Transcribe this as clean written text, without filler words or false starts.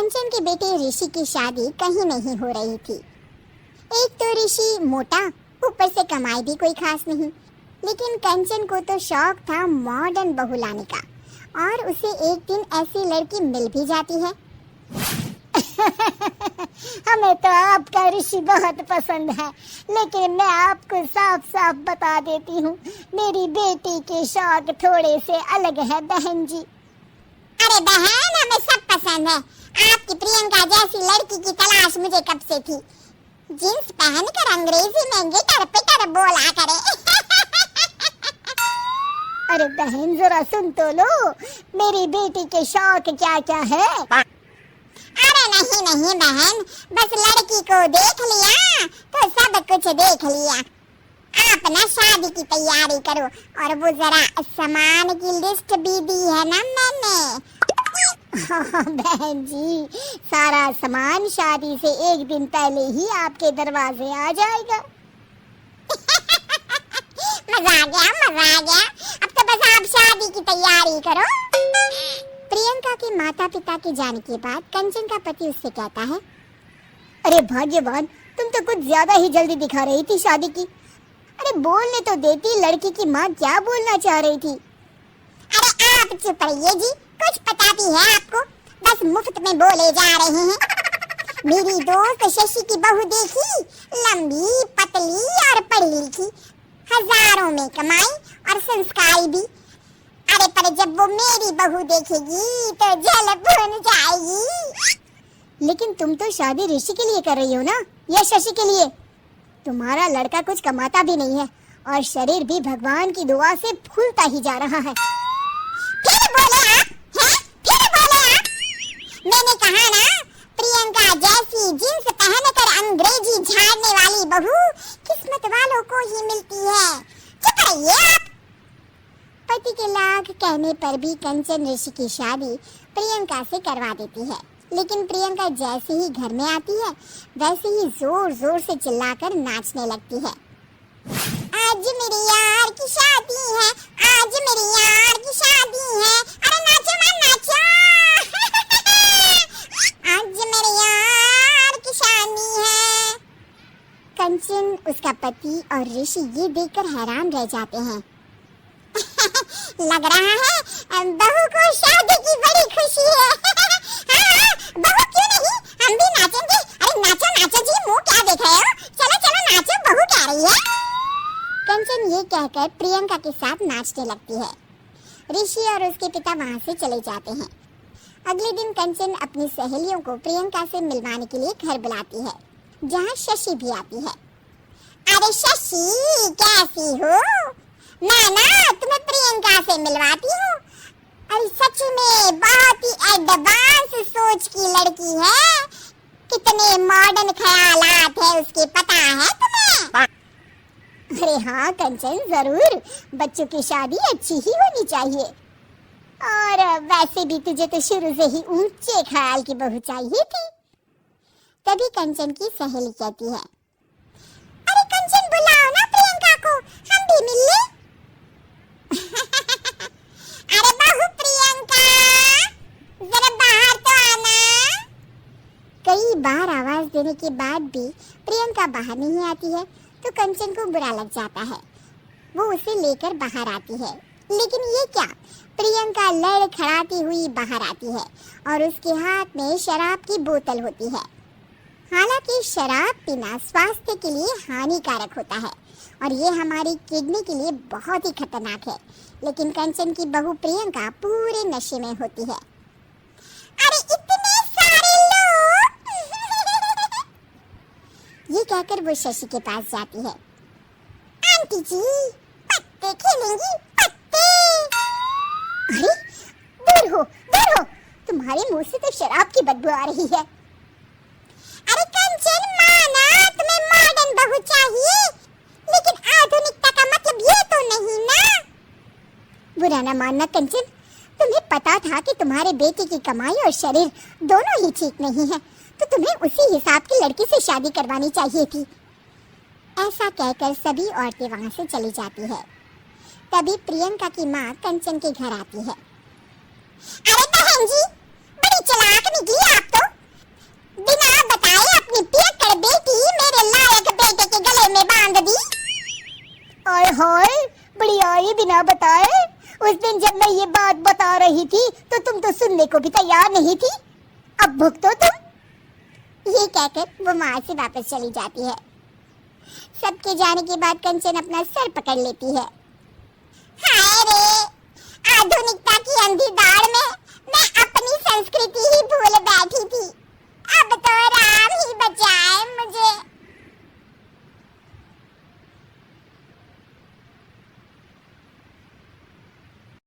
कंचन के बेटे ऋषि की शादी कहीं नहीं हो रही थी। एक तो ऋषि मोटा, ऊपर से कमाई भी कोई खास नहीं, लेकिन कंचन को तो शौक था मॉडर्न बहू लाने का, और उसे एक दिन ऐसी लड़की मिल भी जाती है। हमें तो आपका ऋषि बहुत पसंद है, लेकिन मैं आपको साफ साफ बता देती हूँ, मेरी बेटी के शौक थोड़े से अलग है बहन जी। अरे बहन, हमें सब पसंद है। आपकी प्रियंका जैसी लड़की की तलाश मुझे कब से थी। जींस पहनकर अंग्रेजी में गिटर पिटर बोला करे। अरे बहन, जरा सुन तो लो, मेरी बेटी के शौक क्या क्या है। अरे नहीं नहीं बहन, बस लड़की को देख लिया तो सब कुछ देख लिया। आप ना शादी की तैयारी करो, और वो जरा सामान की लिस्ट भी दी है ना मैंने। बहन जी, सारा सामान शादी से एक दिन पहले ही आपके दरवाजे आ जाएगा। मजा आ गया, मजा आ गया। अब तो बस आप शादी की तैयारी करो। प्रियंका के माता पिता के जाने के बाद कंचन का पति उससे कहता है, अरे भाग्यवान, तुम तो कुछ ज्यादा ही जल्दी दिखा रही थी शादी की। अरे बोलने तो देती, लड़की की माँ क्या बोलना चाह रही थी। अरे आप चुप रहिए जी, कुछ पता भी है आपको, बस मुफ्त में बोले जा रहे हैं। मेरी दोस्त शशि की बहू देखी, लंबी पतली और पढ़ी लिखी, हजारों में कमाई और संस्कारी भी। अरे पर जब वो मेरी बहू देखेगी तो जल भुन जाएगी। लेकिन तुम तो शादी ऋषि के लिए कर रही हो ना, या शशि के लिए? तुम्हारा लड़का कुछ कमाता भी नहीं है, और शरीर भी भगवान की दुआ से फूलता ही जा रहा है। फिर बोले आप, हैं? फिर बोले आप? मैंने कहा ना, प्रियंका जैसी जींस पहनकर अंग्रेजी झाड़ने वाली बहू किस्मत वालों को ही मिलती है। चुप रहिए आप। पति के लाख कहने पर भी कंचन ऋषि की शादी प्रियंका से करवा देती है, लेकिन प्रियंका जैसे ही घर में आती है वैसे ही जोर जोर से चिल्लाकर नाचने लगती है। आज मेरी यार की शादी है, आज मेरी यार की शादी है, अरे नाचो ना नाचो। आज मेरी यार की शादी है। कंचन, उसका पति और ऋषि ये देखकर हैरान रह जाते हैं। लग रहा है बहू को शादी की बड़ी खुशी है। हाँ, बहू क्यों नहीं, हम भी नाचेंगे। अरे नाचो नाचो जी, मुंह क्या देख रहे हो, चलो चलो नाचो, बहू कह रही है। कंचन ये कहकर प्रियंका के साथ नाचने लगती है। ऋषि और उसके पिता वहाँ से चले जाते हैं। अगले दिन कंचन अपनी सहेलियों को प्रियंका से मिलवाने के लिए घर बुलाती है, जहाँ शशि भी आती है। अरे शशि, कैसी हो? मैं ना तुम्हें प्रियंका से मिलवाती हूँ। अरे सच में बहुत ही एडवांस सोच की लड़की है, कितने मॉडर्न ख्यालात है उसके, पता है तुम्हें? अरे हाँ कंचन, जरूर, बच्चों की शादी अच्छी ही होनी चाहिए, और वैसे भी तुझे तो शुरू से ही ऊंचे ख्याल की बहू चाहिए थी। तभी कंचन की सहेली कहती है, अरे कंचन, बुलाओ ना प्रियंका को, हम भी मिल ले। अरे बहू प्रियंका, जरा बाहर तो आना। कई बार आवाज देने के बाद भी प्रियंका बाहर नहीं आती है तो कंचन को बुरा लग जाता है। वो उसे लेकर बाहर आती है, लेकिन ये क्या, प्रियंका लड़खड़ाती हुई बाहर आती है और उसके हाथ में शराब की बोतल होती है। हालांकि शराब पीना स्वास्थ्य के लिए हानिकारक होता है और ये हमारी किडनी के लिए बहुत ही खतरनाक है, लेकिन कंचन की बहू प्रियंका पूरे नशे में होती है। अरे इतने सारे लोग। ये कहकर वो शशि के पास जाती है। आंटी जी, पत्ते खेलेंगी, पत्ते। अरे दूर हो, दूर हो, तुम्हारे मुंह से तो शराब की बदबू आ रही है। अरे कंचन, माना तुम्हें मॉडर्न बहू चाहिए, लेकिन आधुनिकता का मतलब ये तो नहीं ना। बुरा ना मानना कंचन, तुम्हें पता था कि तुम्हारे बेटे की कमाई और शरीर दोनों ही ठीक नहीं है, तो तुम्हें उसी हिसाब की लड़की से शादी करवानी चाहिए थी। ऐसा कहकर सभी औरतें वहां से चली जाती है। तभी प्रियंका की माँ कंचन के घर आती है। अरे बहन जी, बड़ी चालाक निकली आप तो। बिना बताए? उस दिन जब मैं ये बात बता रही थी तो तुम तो सुनने को भी तैयार नहीं थी। अब भुगतो तुम। ये कहकर वो वहां से वापस चली जाती है। सबके जाने के बाद कंचन अपना सर पकड़ लेती है। हाय रे, आधुनिकता की अंधी दाड़ में मैं अपनी संस्कृति ही भूल बैठी।